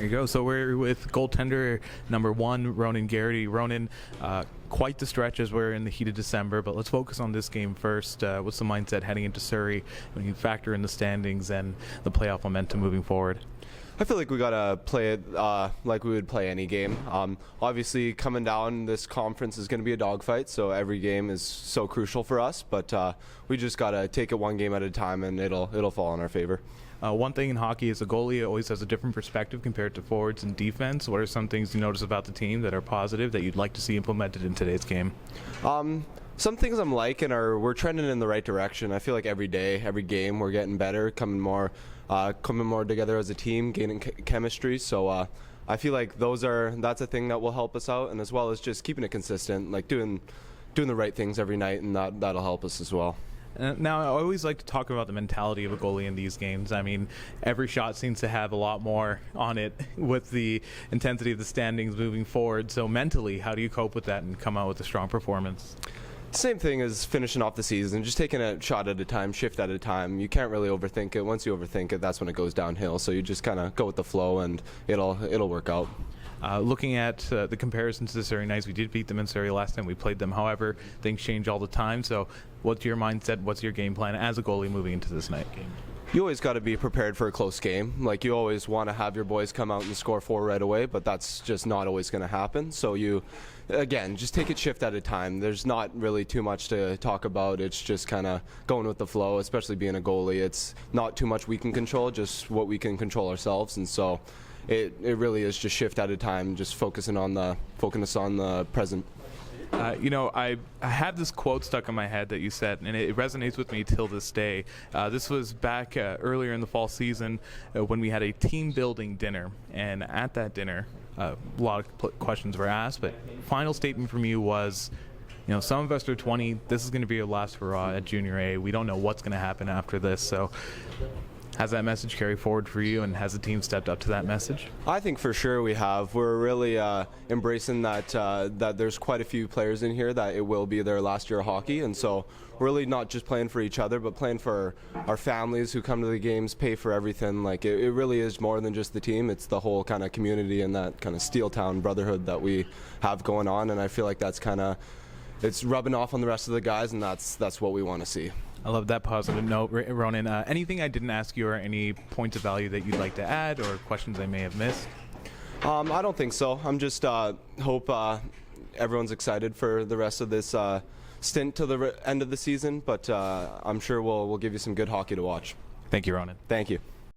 There you go. So we're with goaltender number 1, Ronin Geraghty. Ronin, quite the stretch as we're in the heat of December, but let's focus on this game first. What's the mindset heading into Surrey when you factor in the standings and the playoff momentum moving forward? I feel like we gotta play it like we would play any game. Obviously, coming down this conference is going to be a dogfight, so every game is so crucial for us. But we just gotta take it one game at a time, and it'll fall in our favor. One thing in hockey is a goalie always has a different perspective compared to forwards and defense. What are some things you notice about the team that are positive that you'd like to see implemented in today's game? Some things I'm liking are we're trending in the right direction. I feel like every day, every game, we're getting better, coming more together as a team, gaining chemistry. So I feel like that's a thing that will help us out, and as well as just keeping it consistent, like doing the right things every night, and that'll help us as well. Now, I always like to talk about the mentality of a goalie in these games. I mean, every shot seems to have a lot more on it with the intensity of the standings moving forward. So mentally, how do you cope with that and come out with a strong performance? Same thing as finishing off the season, just taking a shot at a time, shift at a time. You can't really overthink it. Once you overthink it, that's when it goes downhill. So you just kind of go with the flow, and it'll work out. Looking at the comparison to the Surrey Knights, we did beat them in Surrey last time we played them. However, things change all the time. So what's your mindset? What's your game plan as a goalie moving into this night game? You always got to be prepared for a close game. Like, you always want to have your boys come out and score 4 right away, but that's just not always going to happen. So you, again, just take it shift at a time. There's not really too much to talk about. It's just kind of going with the flow, especially being a goalie. It's not too much we can control, just what we can control ourselves. And so it really is just shift at a time, just focusing on the present. I had this quote stuck in my head that you said, and it resonates with me till this day. This was back earlier in the fall season when we had a team-building dinner, and at that dinner, a lot of questions were asked, but final statement from you was, some of us are 20, this is going to be our last hurrah at Junior A. We don't know what's going to happen after this, so has that message carried forward for you, and has the team stepped up to that message? I think for sure we have. We're really embracing that there's quite a few players in here that it will be their last year of hockey, and so we're really not just playing for each other, but playing for our families who come to the games, pay for everything. Like, it really is more than just the team. It's the whole kind of community and that kind of steel town brotherhood that we have going on, and I feel like that's it's rubbing off on the rest of the guys, and that's what we want to see. I love that positive note, Ronin. Anything I didn't ask you, or any points of value that you'd like to add, or questions I may have missed? I don't think so. I'm just hope everyone's excited for the rest of this stint till the end of the season, but I'm sure we'll give you some good hockey to watch. Thank you, Ronin. Thank you.